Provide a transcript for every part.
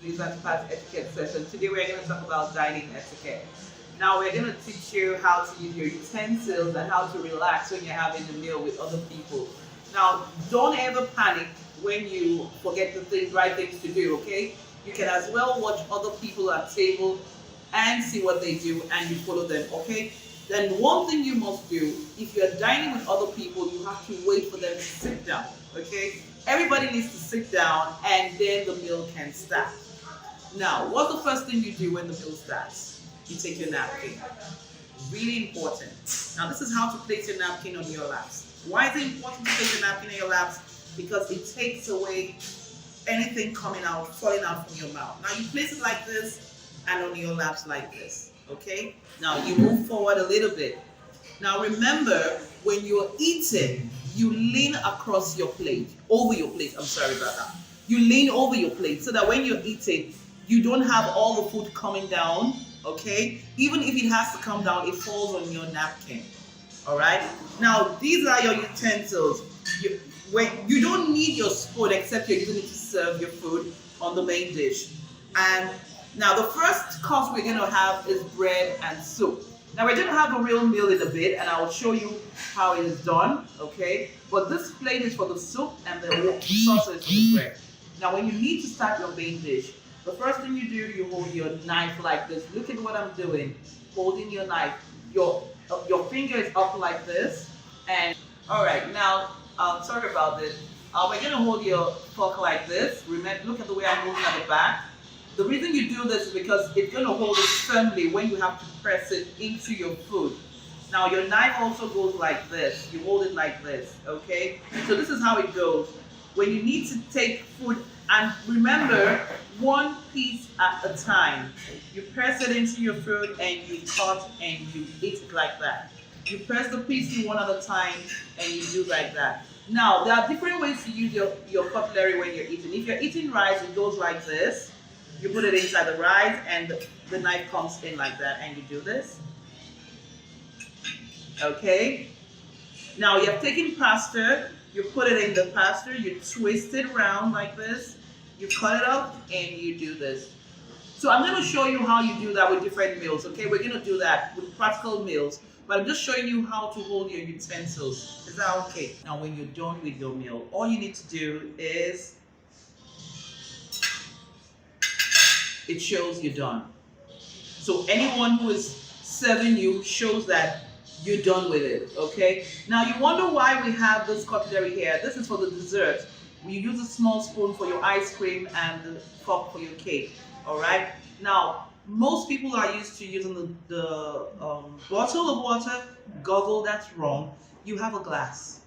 This is Pat Etiquette session. Today we're going to talk about dining etiquette. Now we're going to teach you how to use your utensils and how to relax when you're having a meal with other people. Now, don't ever panic when you forget the right things to do, okay? You can as well watch other people at table and see what they do and you follow them, okay? Then one thing you must do, if you're dining with other people, you have to wait for them to sit down, okay? Everybody needs to sit down and then the meal can start. Now, what's the first thing you do when the meal starts? You take your napkin. Really important. Now, this is how to place your napkin on your laps. Why is it important to place your napkin on your laps? Because it takes away anything falling out from your mouth. Now, you place it like this and on your laps like this, okay? Now, you move forward a little bit. Now, remember, when you're eating, you lean across your plate, over your plate, I'm sorry about that. You lean over your plate so that when you're eating, you don't have all the food coming down, okay? Even if it has to come down, it falls on your napkin, all right? Now, these are your utensils. You don't need your spoon except you're using it to serve your food on the main dish. And now the first course we're going to have is bread and soup. Now we're going to have a real meal in a bit and I will show you how it is done, okay? But this plate is for the soup and the sauce is for the bread. Now when you need to start your main dish, the first thing you do, you hold your knife like this. Look at what I'm doing, holding your knife. Your finger is up like this. And all right, now, sorry about this. We're going to hold your fork like this. Remember, look at the way I'm holding at the back. The reason you do this is because it's going to hold it firmly when you have to press it into your food. Now your knife also goes like this. You hold it like this, okay? So this is how it goes. When you need to take food, and remember, one piece at a time. You press it into your food and you cut and you eat it like that. You press the piece in one at a time and you do like that. Now, there are different ways to use your cutlery when you're eating. If you're eating rice, it goes like this. You put it inside the rice and the knife comes in like that and you do this. Okay? Now you have taken pasta, you put it in the pasta, you twist it around like this, you cut it up and you do this. So I'm going to show you how you do that with different meals, okay? We're going to do that with practical meals, but I'm just showing you how to hold your utensils. Is that okay? Now when you're done with your meal, all you need to do is it shows you're done. So anyone who is serving you shows that you're done with it, okay? Now you wonder why we have this cutlery here. This is for the dessert. You use a small spoon for your ice cream and the fork for your cake, all right? Now, most people are used to using the bottle of water. Goggle, that's wrong. You have a glass.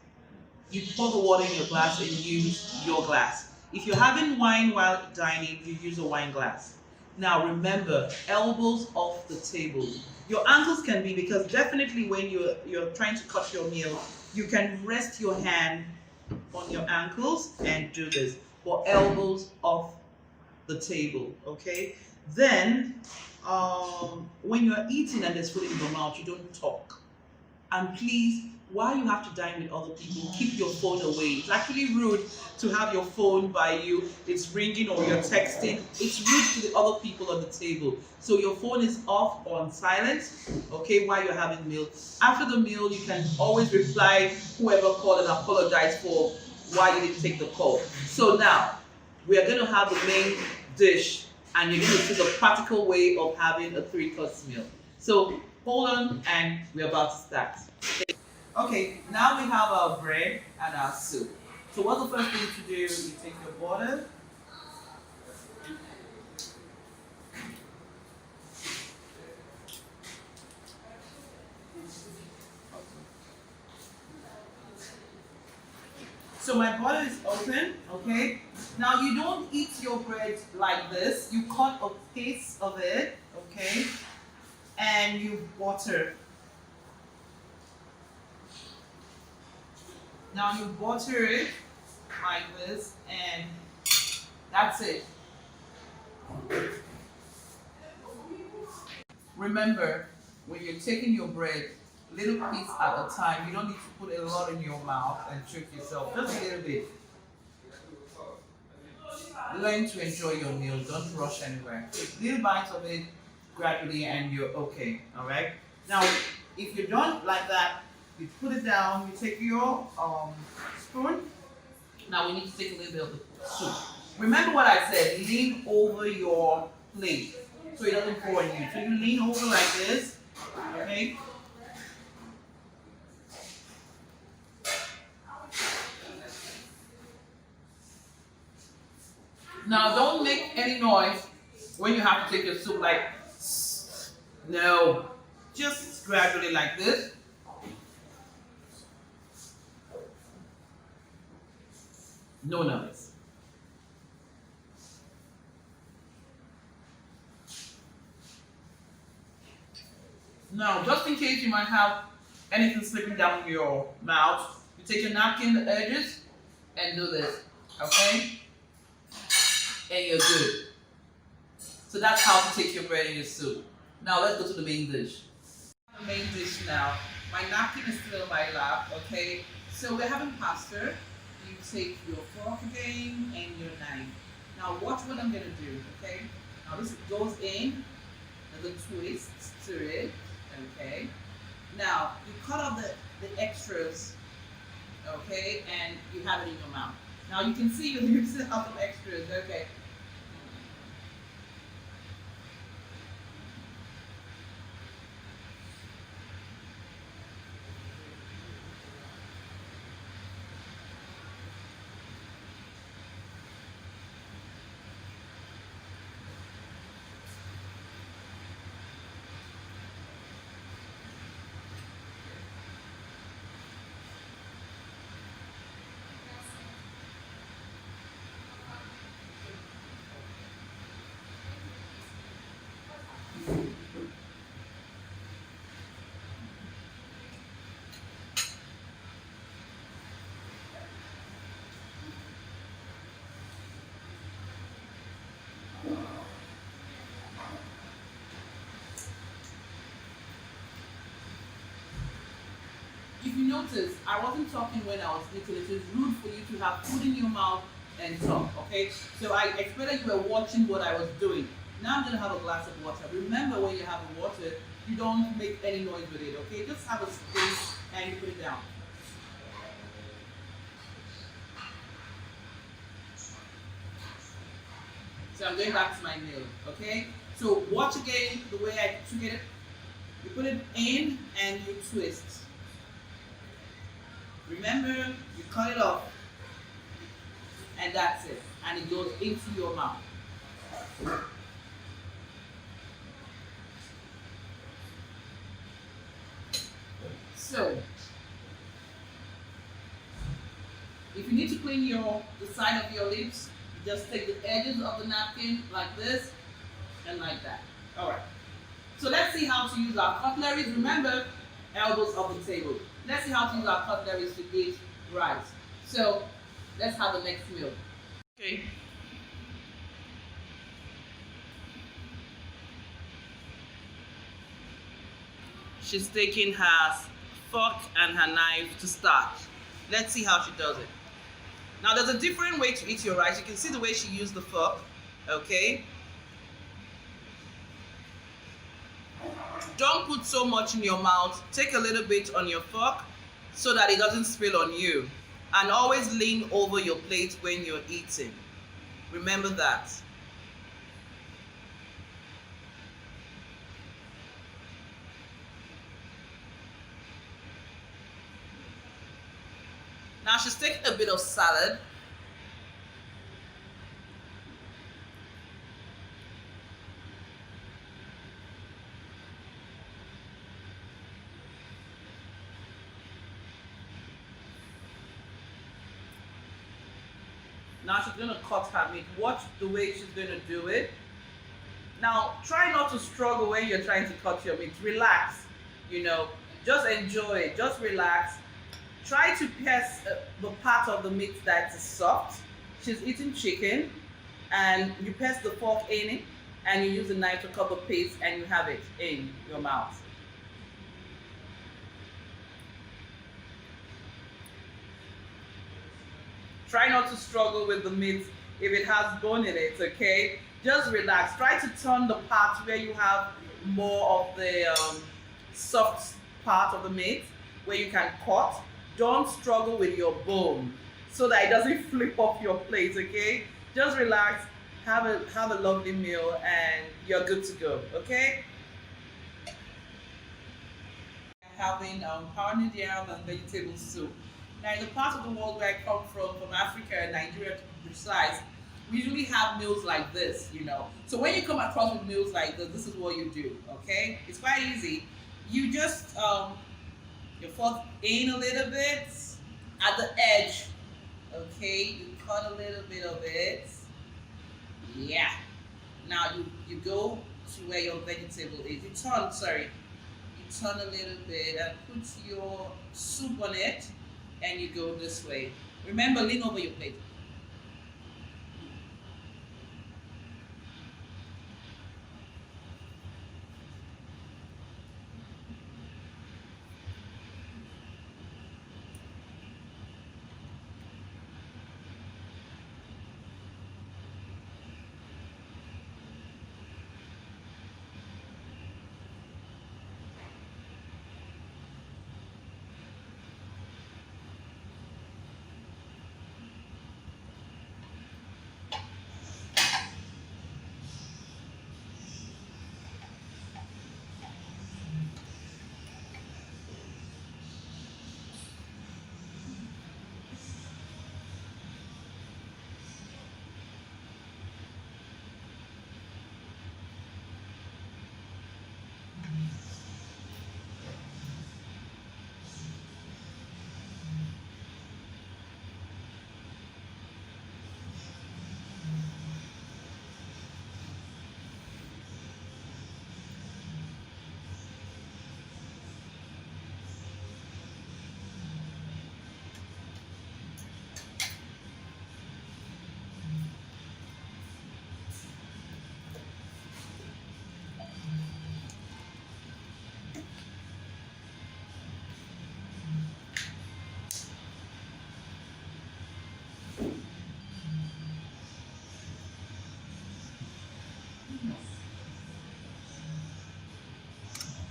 You pour the water in your glass and use your glass. If you're having wine while dining, you use a wine glass. Now remember, elbows off the table. Your ankles can be, because definitely when you're trying to cut your meal, you can rest your hand on your ankles and do this. But elbows off the table, okay? Then, when you're eating and there's food in your mouth, you don't talk. And please, while you have to dine with other people, keep your phone away. It's actually rude to have your phone by you. It's ringing or you're texting. It's rude to the other people on the table. So your phone is off or on silent, okay, while you're having meal. After the meal, you can always reply whoever called and apologize for why you didn't take the call. So now, we are going to have the main dish, and you're going to see the practical way of having a 3-course meal. So hold on, and we're about to start. Okay, now we have our bread and our soup. So what's the first thing to do? You take your water. So my butter is open, okay? Now you don't eat your bread like this. You cut a piece of it, okay? And you butter. Now you butter it like this, and that's it. Remember, when you're taking your bread, little piece at a time, you don't need to put a lot in your mouth and trick yourself, just a little bit. Learn to enjoy your meal. Don't rush anywhere. Take little bites of it gradually, and you're okay. All right. Now, if you're done like that, you put it down. You take your spoon. Now we need to take a little bit of the soup. Remember what I said. Lean over your plate so it doesn't pour on you. So you lean over like this. Okay. Now don't make any noise when you have to take your soup, like no. Just gradually like this. No noise. Now, just in case you might have anything slipping down your mouth, you take your napkin, the edges, and do this. Okay? And you're good. So that's how to take your bread and your soup. Now let's go to the main dish. The main dish now. My napkin is still in my lap, okay? So we're having pasta. You take your fork again and your knife. Now watch what I'm gonna do, okay? Now this goes in, there's a twist to it, okay? Now you cut off the extras, okay? And you have it in your mouth. Now you can see you still have some extras, okay? If you notice, I wasn't talking when I was eating. It is rude for you to have food in your mouth and talk, okay? So I expected you were watching what I was doing. Now I'm gonna have a glass of water. Remember, when you have water, you don't make any noise with it, okay? Just have a space and you put it down. So I'm going back to my meal, okay? So watch again the way I took it. You put it in and you twist. Remember, you cut it off, and that's it. And it goes into your mouth. So, if you need to clean the side of your lips, you just take the edges of the napkin like this and like that. All right. So let's see how to use our cutlery. Remember, elbows off the table. Let's see how to use our cutleries to eat rice. So let's have the next meal. Okay. She's taking her fork and her knife to start. Let's see how she does it. Now there's a different way to eat your rice. You can see the way she used the fork. Okay. Don't put so much in your mouth. Take a little bit on your fork so that it doesn't spill on you. And always lean over your plate when you're eating. Remember that. Now she's taking a bit of salad. Now she's gonna cut her meat. Watch the way she's gonna do it. Now try not to struggle when you're trying to cut your meat. Relax, just enjoy it, just relax. Try to pierce the part of the meat that is soft. She's eating chicken, and you press the fork in it, and you use the knife to cut the piece, and you have it in your mouth. Try not to struggle with the meat if it has bone in it, okay? Just relax. Try to turn the part where you have more of the soft part of the meat where you can cut. Don't struggle with your bone so that it doesn't flip off your plate, okay? Just relax, have a lovely meal, and you're good to go, okay? Having pounded yam and vegetable soup. Now, in the part of the world where I come from Africa and Nigeria to be precise, we usually have meals like this, you know. So when you come across with meals like this is what you do, okay? It's quite easy. You just you fold in a little bit at the edge, okay? You cut a little bit of it. Yeah. Now you go to where your vegetable is. You turn a little bit and put your soup on it, and you go this way. Remember, lean over your plate.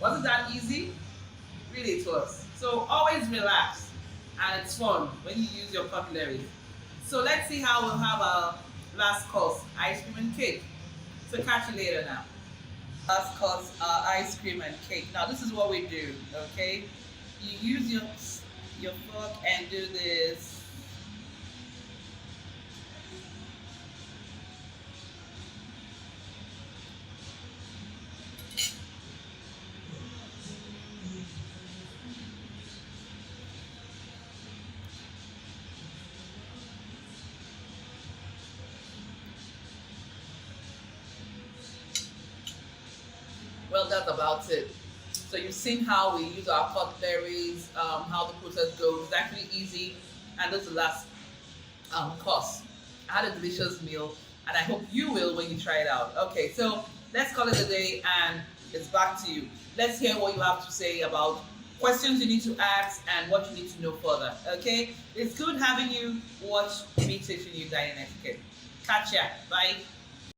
Wasn't that easy? Really, it was. So always relax, and it's fun when you use your cutlery. So let's see how we'll have our last course, ice cream and cake. So catch you later now. Last course, ice cream and cake. Now this is what we do, okay? You use your fork and do this. Well, that's about it. So you've seen how we use our cutleries, how the process goes. It's actually easy, and this is the last course. I had a delicious meal, and I hope you will when you try it out. Okay, so let's call it a day, and it's back to you. Let's hear what you have to say about questions you need to ask and what you need to know further. Okay, it's good having you watch me teaching you dining etiquette. Catch ya. Bye.